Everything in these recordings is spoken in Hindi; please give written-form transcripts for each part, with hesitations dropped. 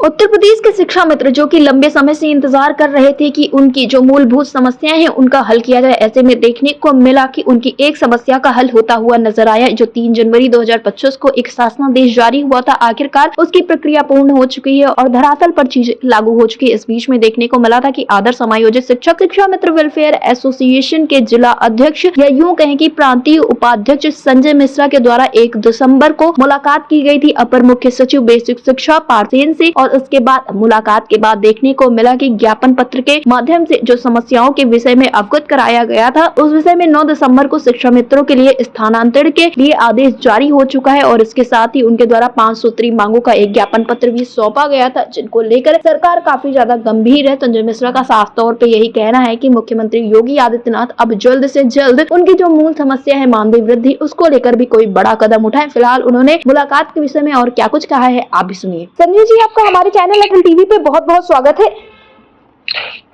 उत्तर प्रदेश के शिक्षा मित्र जो कि लंबे समय से इंतजार कर रहे थे कि उनकी जो मूलभूत समस्याएं हैं उनका हल किया जाए। ऐसे में देखने को मिला कि उनकी एक समस्या का हल होता हुआ नजर आया। जो 3 जनवरी 2025 को एक शासनादेश जारी हुआ था, आखिरकार उसकी प्रक्रिया पूर्ण हो चुकी है और धरातल पर चीजें लागू हो चुकी है। इस बीच में देखने को मिला था कि आदर्श समायोजित शिक्षा मित्र वेलफेयर एसोसिएशन के जिला अध्यक्ष या यूं कहें कि प्रांतीय उपाध्यक्ष संजय मिश्रा के द्वारा 1 दिसंबर को मुलाकात की गई थी अपर मुख्य सचिव बेसिक शिक्षा पारसेन से। और उसके बाद मुलाकात के बाद देखने को मिला कि ज्ञापन पत्र के माध्यम से जो समस्याओं के विषय में अवगत कराया गया था, उस विषय में 9 दिसंबर को शिक्षा मित्रों के लिए स्थानांतरण के लिए आदेश जारी हो चुका है। और इसके साथ ही उनके द्वारा 5 सूत्री मांगों का एक ज्ञापन पत्र भी सौंपा गया था, जिनको लेकर सरकार काफी ज्यादा गंभीर है। संजय मिश्रा का साफ तौर पे यही कहना है कि मुख्यमंत्री योगी आदित्यनाथ अब जल्द से जल्द उनकी जो मूल समस्या है मानदेय वृद्धि, उसको लेकर भी कोई बड़ा कदम उठाए। फिलहाल उन्होंने मुलाकात के विषय में और क्या कुछ कहा है, आप भी सुनिए। संजय जी, आपका हमारे चैनल अटल टीवी पे बहुत बहुत स्वागत है।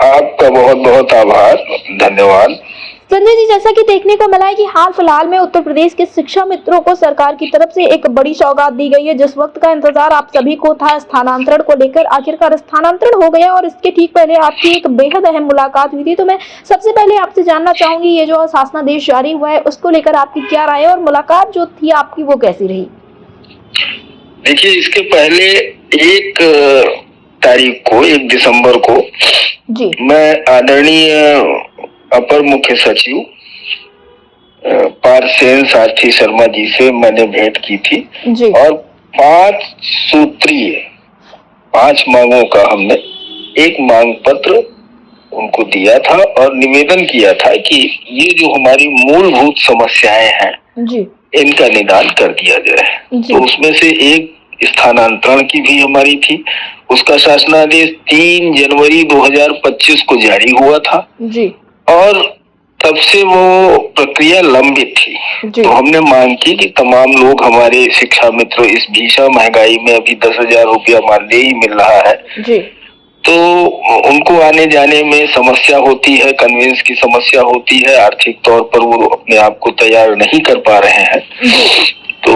आपका बहुत बहुत आभार, धन्यवाद। संजय जी, जैसा कि देखने को मिला है कि हाल फिलहाल में उत्तर प्रदेश के शिक्षा मित्रों को सरकार की तरफ से एक बड़ी सौगात दी गई है। जिस वक्त का इंतजार आप सभी को था स्थानांतरण को लेकर, आखिरकार स्थानांतरण हो गया और इसके ठीक पहले आपकी एक बेहद अहम मुलाकात हुई थी। तो मैं सबसे पहले आपसे जानना चाहूंगी, ये जो शासनादेश जारी हुआ है उसको लेकर आपकी क्या राय है और मुलाकात जो थी आपकी वो कैसी रही? देखिए, इसके पहले 1 तारीख को 1 दिसंबर को जी मैं आदरणीय अपर मुख्य सचिव पारसेन सारथी शर्मा जी से मैंने भेंट की थी जी। और 5 सूत्रीय 5 मांगों का हमने एक मांग पत्र उनको दिया था और निवेदन किया था कि ये जो हमारी मूलभूत समस्याएं हैं जी इनका निदान कर दिया जाए। तो उसमें से एक स्थानांतरण की भी हमारी थी। उसका शासनादेश 3 जनवरी 2025 को जारी हुआ था जी। और तब से वो प्रक्रिया लंबित थी। तो हमने मांग की कि तमाम लोग हमारे शिक्षा मित्र, इस भीषण महंगाई में अभी 10,000 रुपया मानदेय ही मिल रहा है जी। तो उनको आने जाने में समस्या होती है, कन्वेंस की समस्या होती है, आर्थिक तौर पर वो अपने आप को तैयार नहीं कर पा रहे हैं। तो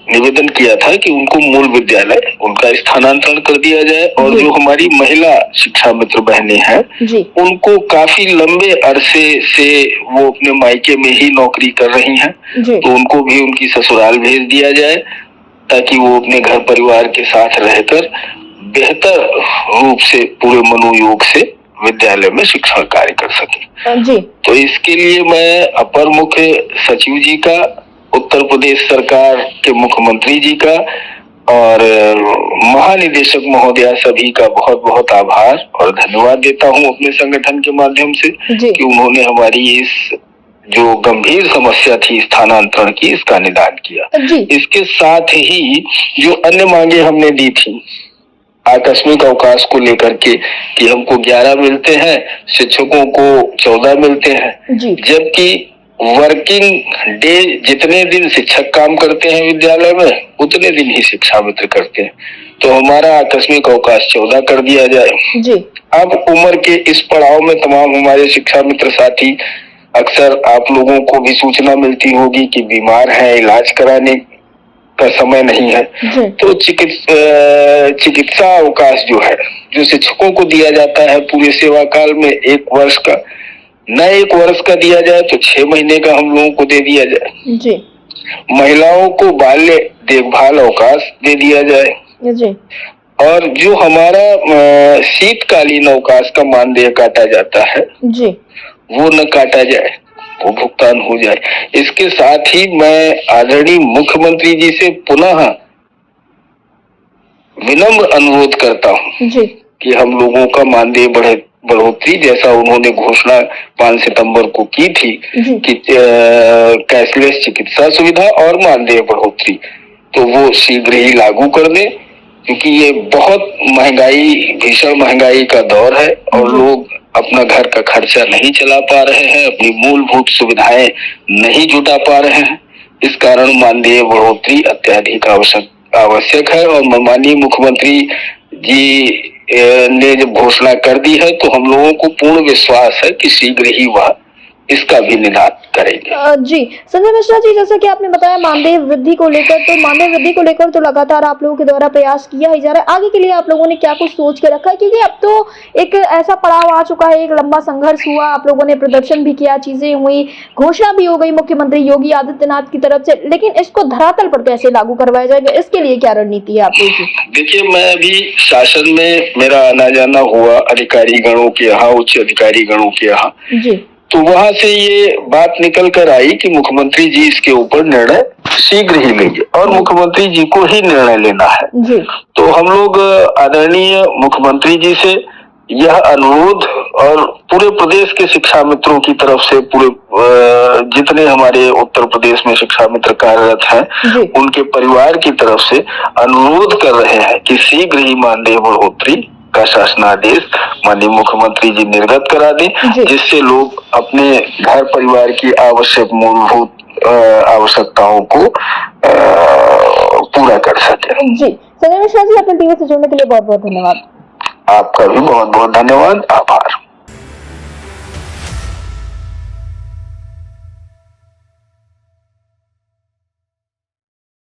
निवेदन किया था कि उनको मूल विद्यालय उनका स्थानांतरण कर दिया जाए और जो हमारी महिला शिक्षा मित्र बहनें हैं उनको काफी लंबे अरसे से वो अपने मायके में ही नौकरी कर रही हैं, तो उनको भी उनकी ससुराल भेज दिया जाए ताकि वो अपने घर परिवार के साथ रहकर बेहतर रूप से पूरे मनोयोग से विद्यालय में शिक्षण कार्य कर सके। तो इसके लिए मैं अपर मुख्य सचिव जी का, उत्तर प्रदेश सरकार के मुख्यमंत्री जी का और महानिदेशक महोदया सभी का बहुत बहुत आभार और धन्यवाद देता हूं अपने संगठन के माध्यम से कि उन्होंने हमारी इस जो गंभीर समस्या थी स्थानांतरण की, इसका निदान किया। इसके साथ ही जो अन्य मांगे हमने दी थी आकस्मिक अवकाश को लेकर के कि हमको 11 मिलते हैं, शिक्षकों को 14 मिलते हैं, जबकि वर्किंग डे जितने दिन शिक्षक काम करते हैं विद्यालय में उतने दिन ही शिक्षा मित्र करते हैं। तो हमारा आकस्मिक अवकाश 14 कर दिया जाए। अब उम्र के इस पड़ाव में तमाम हमारे शिक्षा मित्र साथी, अक्सर आप लोगों को भी सूचना मिलती होगी कि बीमार हैं, इलाज कराने का समय नहीं है, तो चिकित्सा अवकाश जो है, जो शिक्षकों को दिया जाता है पूरे सेवा काल में 1 वर्ष का, न 1 वर्ष का दिया जाए तो 6 महीने का हम लोगों को दे दिया जाए। महिलाओं को बाल्य देखभाल अवकाश दे दिया जाए और जो हमारा शीतकालीन अवकाश का मानदेय काटा जाता है वो न काटा जाए, वो भुगतान हो जाए। इसके साथ ही मैं आदरणीय मुख्यमंत्री जी से पुनः विनम्र अनुरोध करता हूँ कि हम लोगों का मानदेय बढ़ोतरी जैसा उन्होंने घोषणा 5 सितंबर को की थी कि कैशलेस चिकित्सा सुविधा और मानदेय बढ़ोतरी, तो वो शीघ्र ही लागू कर दें, क्योंकि ये बहुत भीषण महंगाई का दौर है और लोग अपना घर का खर्चा नहीं चला पा रहे हैं, अपनी मूलभूत सुविधाएं नहीं जुटा पा रहे हैं। इस कारण मानदेय बढ़ोतरी अत्यधिक आवश्यक है और माननीय मुख्यमंत्री जी ने जब घोषणा कर दी है तो हम लोगों को पूर्ण विश्वास है कि शीघ्र ही वह इसका भी निदान करेंगे। जी संजय मिश्रा जी, जैसा कि आपने बताया मानदेय वृद्धि को लेकर तो लगातार आप लोगों के द्वारा प्रयास किया ही जा रहा है। आगे के लिए आप लोगों ने क्या कुछ सोच के रखा है, क्योंकि अब तो एक ऐसा पड़ाव आ चुका है, एक लंबा संघर्ष हुआ, आप लोगों ने प्रदर्शन भी किया, चीजें हुई, घोषणा भी हो गई मुख्यमंत्री योगी आदित्यनाथ की तरफ से, लेकिन इसको धरातल पर कैसे लागू करवाया जाएगा, इसके लिए क्या रणनीति है आप लोगों की? देखिए, मैं अभी शासन में मेरा आना जाना हुआ अधिकारी गणों के यहाँ, उच्च अधिकारी गणों के यहाँ जी, तो वहां से ये बात निकल कर आई कि मुख्यमंत्री जी इसके ऊपर निर्णय शीघ्र ही लेंगे और मुख्यमंत्री जी को ही निर्णय लेना है। जी, तो हम लोग आदरणीय मुख्यमंत्री जी से यह अनुरोध और पूरे प्रदेश के शिक्षा मित्रों की तरफ से, पूरे जितने हमारे उत्तर प्रदेश में शिक्षा मित्र कार्यरत हैं उनके परिवार की तरफ से अनुरोध कर रहे हैं कि शीघ्र ही मानदेय बढ़ोतरी का शासनादेश माननीय मुख्यमंत्री जी निर्गत करा दें, जिससे लोग अपने घर परिवार की आवश्यक मूलभूत आवश्यकताओं को पूरा कर सके। जी संजय मिश्रा जी, अपने टीवी से जुड़ने के लिए बहुत बहुत धन्यवाद। आपका भी बहुत बहुत धन्यवाद, आभार।